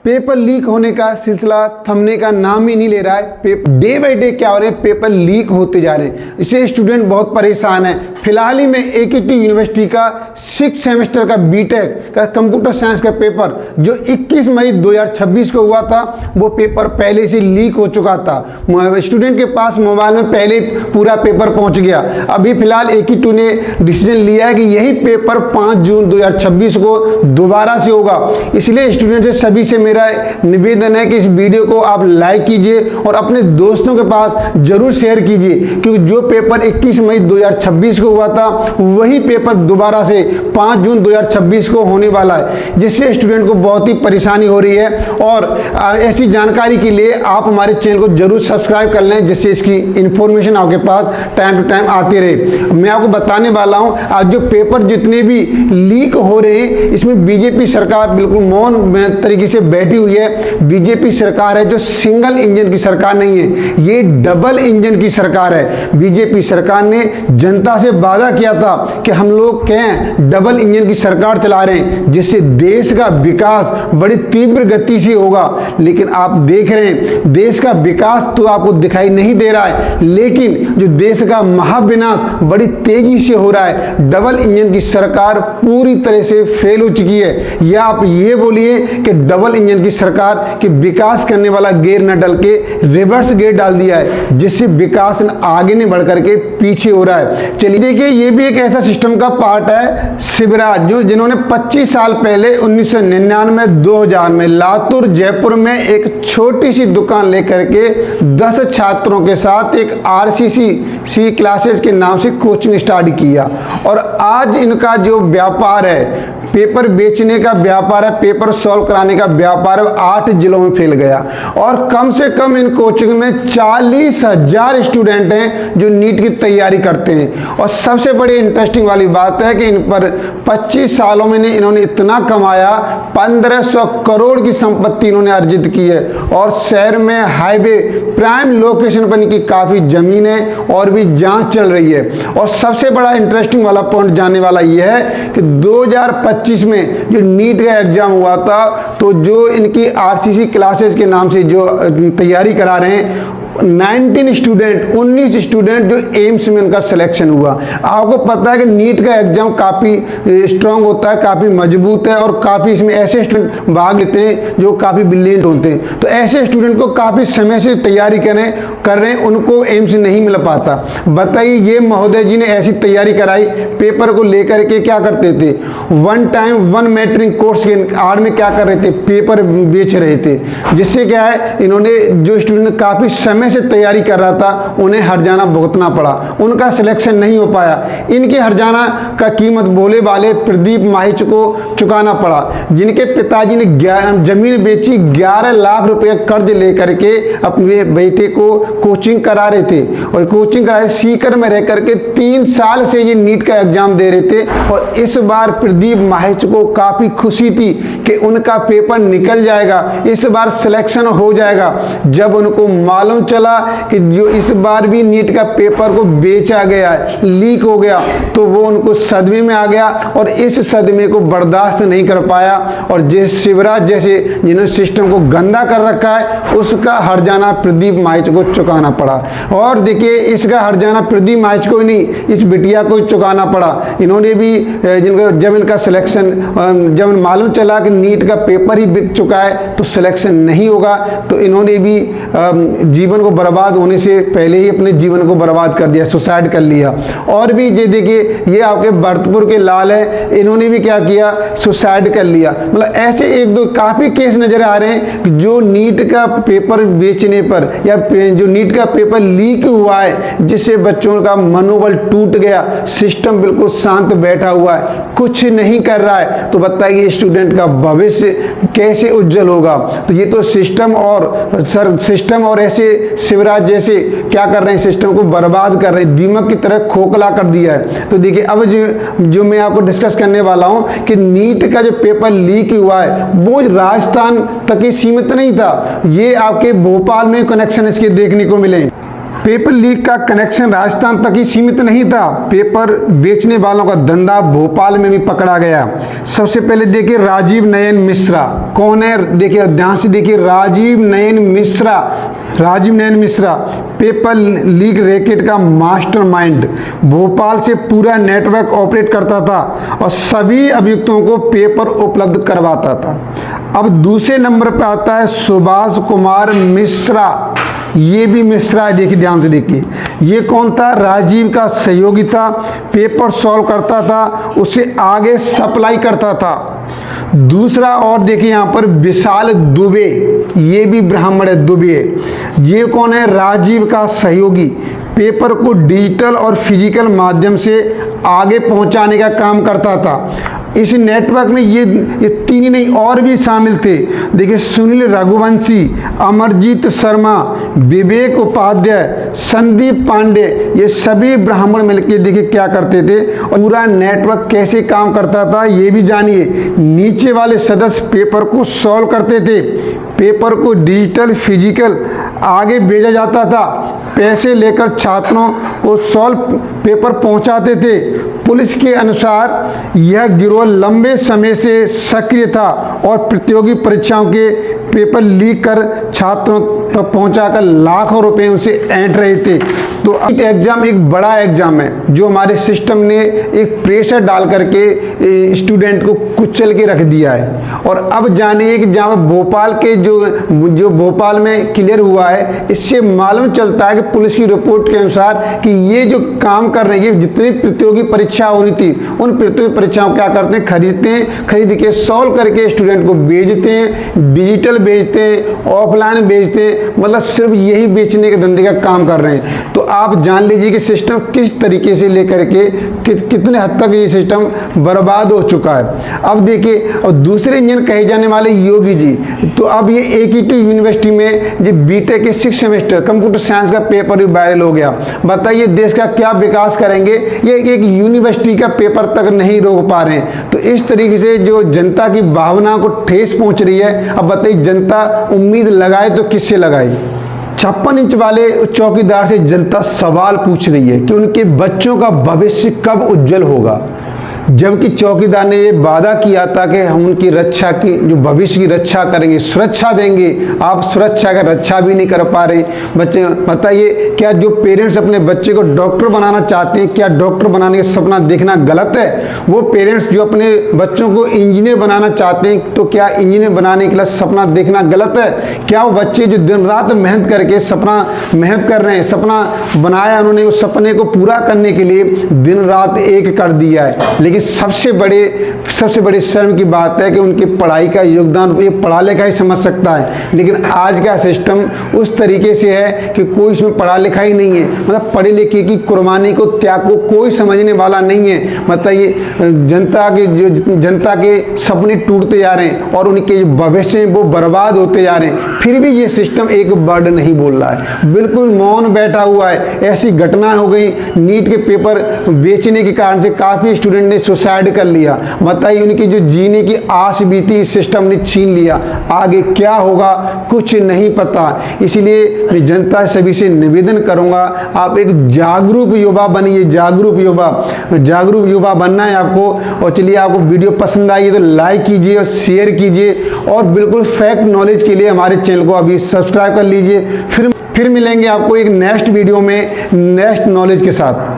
Paper leak होने का सिलसिला थमने का नाम ही नहीं ले रहा है। पेपर डे बाई डे क्या हो रहे हैं, पेपर लीक होते जा रहे हैं। इससे स्टूडेंट बहुत परेशान है। फिलहाल ही में AKT यूनिवर्सिटी का 6 सेमेस्टर का बीटेक का कंप्यूटर साइंस का पेपर जो 21 मई 2026 को हुआ था, वो पेपर पहले से लीक हो चुका था। स्टूडेंट के पास मोबाइल में पहले पूरा पेपर पहुंच गया। अभी फिलहाल AKT ने डिसीजन लिया है कि यही पेपर 5 जून 2026 को दोबारा से होगा। इसलिए स्टूडेंट से सभी से मेरा निवेदन है कि इस वीडियो को आप लाइक कीजिए और अपने दोस्तों के पास जरूर शेयर कीजिए, क्योंकि जो पेपर 21 मई 2026 को हुआ था वही पेपर दोबारा से 5 जून 2026 को होने वाला है, जिससे स्टूडेंट को बहुत ही परेशानी हो रही है। और ऐसी जानकारी के लिए आप हमारे चैनल को जरूर सब्सक्राइब कर लें, जिससे इसकी इंफॉर्मेशन आपके पास टाइम टू टाइम आती रहे। मैं आपको बताने वाला हूं, आज जो पेपर जितने भी लीक हो रहे हैं, इसमें बीजेपी सरकार बिल्कुल मौन तरीके से बैठी हुई है। बीजेपी सरकार है जो सिंगल इंजन की सरकार नहीं है, ये डबल इंजन की सरकार है। बीजेपी सरकार ने जनता से वादा किया था कि हम लोग कहें डबल इंजन की सरकार चला रहे हैं, जिससे देश का विकास बड़ी तीव्र गति से होगा। लेकिन आप देख रहे हैं देश का विकास तो आपको दिखाई नहीं दे रहा है, लेकिन जो देश का महाविनाश बड़ी तेजी से हो रहा है। डबल इंजन की सरकार पूरी तरह से फेल हो चुकी है। या आप ये बोलिए कि डबल इंजन की सरकार के विकास करने वाला गियर न डाल के रिवर्स गियर डाल दिया है, जिससे विकास आगे नहीं बढ़ करके पीछे हो रहा है। चलिए देखिए, ये भी एक ऐसा सिस्टम का पार्ट है शिवराज, जो जिन्होंने 25 साल पहले 1999-2000 में लातूर जयपुर में एक छोटी सी दुकान लेकर के 10 छात्रों के साथ एक RCC क्लासेस के नाम से कोचिंग स्टार्ट किया। और आज इनका जो व्यापार है, पेपर बेचने का व्यापार है, पेपर सॉल्व कराने का व्यापार है, 8 जिलों में फैल गया। और कम से कम इन कोचिंग में 40,000 स्टूडेंट हैं जो नीट की तैयारी करते हैं। और सबसे बड़ी इंटरेस्टिंग वाली बात है कि इन पर 25 सालों में इन्होंने इतना कमाया, 1500 करोड़ की संपत्ति इन्होंने अर्जित की है। और शहर में हाईवे प्राइम लोकेशन पर इनकी काफ़ी जमीन है और भी जांच चल रही है। और सबसे बड़ा इंटरेस्टिंग वाला पॉइंट जानने वाला यह है कि 2025 में जो नीट का एग्जाम हुआ था, तो जो इनकी RCC क्लासेस के नाम से जो तैयारी करा रहे हैं, 19 स्टूडेंट जो एम्स में उनका सिलेक्शन हुआ। आपको पता है कि नीट का एग्जाम काफ़ी स्ट्रांग होता है, काफ़ी मजबूत है, और काफ़ी इसमें ऐसे स्टूडेंट भाग लेते हैं जो काफ़ी ब्रिलियंट होते हैं। तो ऐसे स्टूडेंट को काफ़ी समय से तैयारी कर रहे हैं, उनको एम्स नहीं मिल पाता। बताइए, ये महोदय जी ने ऐसी तैयारी कराई, पेपर को लेकर के क्या करते थे, 1 टाइम 1 मैट्रिक कोर्स के आड़ में क्या कर रहे थे, पेपर बेच रहे थे। जिससे क्या है, इन्होंने जो स्टूडेंट काफ़ी समय से तैयारी कर रहा था, उन्हें हर्जाना भुगतना पड़ा, उनका सिलेक्शन नहीं हो पाया। इनके हर्जाना का कीमत भोले वाले प्रदीप माहिच को चुकाना पड़ा, जिनके पिताजी ने जमीन बेची, 11 लाख रुपए कर्ज लेकर के अपने बेटे को कोचिंग करा रहे थे। और कोचिंग करा सीकर में रह करके 3 साल से ये नीट का एग्जाम दे रहे थे। और इस बार प्रदीप माहिच को काफी खुशी थी कि उनका पेपर निकल जाएगा, इस बार सिलेक्शन हो जाएगा। जब उनको मालूम चला कि जो इस बार भी नीट का पेपर को बेचा गया है, लीक हो गया, तो वो उनको सदमे में आ गया और इस सदमे को बर्दाश्त नहीं कर पाया। और जिस शिवराज जैसे जिन्होंने सिस्टम को गंदा कर रखा है, उसका हर्जाना प्रदीप माहिच को चुकाना पड़ा। और देखिए, इसका हर्जाना प्रदीप माहिच को ही नहीं, इस बिटिया को चुकाना पड़ा। इन्होंने भी जब इनका सिलेक्शन, जब मालूम चला कि नीट का पेपर ही बिक चुका है तो सिलेक्शन नहीं होगा, तो इन्होंने भी जीवन को बर्बाद होने से पहले ही अपने जीवन को बर्बाद कर दिया, सुसाइड कर लिया। और भी ये देखिए, ये आपके भरतपुर के लाल है, इन्होंने भी क्या किया, सुसाइड कर लिया। मतलब ऐसे 1-2 काफ़ी केस नजर आ रहे हैं जो नीट का पेपर बेचने पर या जो नीट का पेपर लीक हुआ है, जिससे बच्चों का मनोबल टूट गया, सिस्टम बिल्कुल शांत बैठा हुआ है, कुछ नहीं कर रहा है। तो बताइए स्टूडेंट का भविष्य कैसे उज्जवल होगा। तो ये तो सिस्टम और ऐसे शिवराज जैसे क्या कर रहे हैं, सिस्टम को बर्बाद कर रहे हैं, दीमक की तरह खोखला कर दिया है। तो देखिए, अब जो मैं आपको डिस्कस करने वाला हूं कि नीट का जो पेपर लीक हुआ है, वो राजस्थान तक ही सीमित नहीं था, ये आपके भोपाल में कनेक्शन इसके देखने को मिले। पेपर लीक का कनेक्शन राजस्थान तक ही सीमित नहीं था, पेपर बेचने वालों का धंधा भोपाल में भी पकड़ा गया। सबसे पहले देखिए राजीव नयन मिश्रा कौन है, देखिए ध्यान से देखिए Rajiv Nayan Mishra paper leak racket का मास्टरमाइंड, भोपाल से पूरा नेटवर्क ऑपरेट करता था और सभी अभियुक्तों को पेपर उपलब्ध करवाता था। अब दूसरे नंबर पर आता है सुभाष कुमार मिश्रा, ये भी मिश्रा है, देखिए ध्यान से देखिए, ये कौन था, राजीव का सहयोगी था, पेपर सॉल्व करता था, उसे आगे सप्लाई करता था। दूसरा और देखिए यहाँ पर विशाल दुबे, ये भी ब्राह्मण है, दुबे, ये कौन है, राजीव का सहयोगी, पेपर को डिजिटल और फिजिकल माध्यम से आगे पहुंचाने का काम करता था। इस नेटवर्क में ये तीन ही नहीं और भी शामिल थे। देखिए सुनील रघुवंशी, अमरजीत शर्मा, विवेक उपाध्याय, संदीप पांडे, ये सभी ब्राह्मण मिलकर देखिए क्या करते थे और पूरा नेटवर्क कैसे काम करता था ये भी जानिए। नीचे वाले सदस्य पेपर को सॉल्व करते थे, पेपर को डिजिटल फिजिकल आगे भेजा जाता था, पैसे लेकर छात्रों को सॉल्व पेपर पहुंचाते थे। पुलिस के अनुसार यह गिरोह लंबे समय से सक्रिय था और प्रतियोगी परीक्षाओं के पेपर लीक कर छात्रों तक पहुंचाकर लाखों रुपए उनसे ऐंठ रहे थे। तो एग्जाम एक बड़ा एग्जाम है जो हमारे सिस्टम ने एक प्रेशर डाल करके स्टूडेंट को कुचल के रख दिया है। और अब जानिए कि जहाँ भोपाल के जो भोपाल में क्लियर हुआ है, इससे मालूम चलता है कि पुलिस की रिपोर्ट के अनुसार कि ये जो काम कर रहे हैं, जितनी प्रतियोगी परीक्षा हो रही थी उन प्रतियोगी परीक्षाओं क्या करते हैं, खरीदते हैं, खरीद के सॉल्व करके स्टूडेंट को भेजते हैं, डिजिटल भेजते हैं, ऑफलाइन भेजते हैं, मतलब सिर्फ यही बेचने के धंधे का काम कर रहे हैं। तो आप जान लीजिए कि सिस्टम किस तरीके से लेकर के कितने हद तक ये सिस्टम बर्बाद हो चुका है। अब देखिए, और दूसरे इंजन कहे जाने वाले योगी जी, तो अब ये AKT यूनिवर्सिटी में जो बीटेक के 6 सेमेस्टर कंप्यूटर साइंस का पेपर भी वायरल हो गया। बताइए देश का क्या विकास करेंगे, ये एक यूनिवर्सिटी का पेपर तक नहीं रोक पा रहे हैं। तो इस तरीके से जो जनता की भावना को ठेस पहुंच रही है। अब बताइए जनता उम्मीद लगाए तो किससे लगाए। 56 इंच वाले चौकीदार से जनता सवाल पूछ रही है कि उनके बच्चों का भविष्य कब उज्जवल होगा, जबकि चौकीदार ने ये वादा किया था कि हम उनकी रक्षा की, जो भविष्य की रक्षा करेंगे, सुरक्षा देंगे। आप सुरक्षा का रक्षा भी नहीं कर पा रहे बच्चे। बताइए क्या जो पेरेंट्स अपने बच्चे को डॉक्टर बनाना चाहते हैं, क्या डॉक्टर बनाने का सपना देखना गलत है? वो पेरेंट्स जो अपने बच्चों को इंजीनियर बनाना चाहते हैं, तो क्या इंजीनियर बनाने के लिए सपना देखना गलत है? क्या वो बच्चे जो दिन रात मेहनत करके मेहनत कर रहे हैं, सपना बनाया उन्होंने, उस सपने को पूरा करने के लिए दिन रात एक कर दिया है, लेकिन सबसे बड़े शर्म की बात है कि उनकी पढ़ाई का योगदान ये पढ़ा लिखा ही समझ सकता है, लेकिन आज का सिस्टम उस तरीके से है कि कोई इसमें पढ़ा लिखा ही नहीं है। मतलब पढ़े लिखे की कुर्बानी को, त्याग को कोई समझने वाला नहीं है। बताइए जनता के सपने टूटते जा रहे हैं और उनके भविष्य वो बर्बाद होते जा रहे हैं, फिर भी ये सिस्टम एक वर्ड नहीं बोल रहा है, बिल्कुल मौन बैठा हुआ है। ऐसी घटना हो गई, नीट के पेपर बेचने के कारण से काफी स्टूडेंट ने सुसाइड कर लिया। बताइए उनकी जो जीने की आस भी थी सिस्टम ने छीन लिया। आगे क्या होगा कुछ नहीं पता। इसलिए मैं जनता सभी से निवेदन करूंगा, आप एक जागरूक युवा बनिए, जागरूक युवा बनना है आपको। और चलिए आपको वीडियो पसंद आई तो लाइक कीजिए और शेयर कीजिए, और बिल्कुल फैक्ट नॉलेज के लिए हमारे चैनल को अभी सब्सक्राइब कर लीजिए। फिर मिलेंगे आपको एक नेक्स्ट वीडियो में नेक्स्ट नॉलेज के साथ।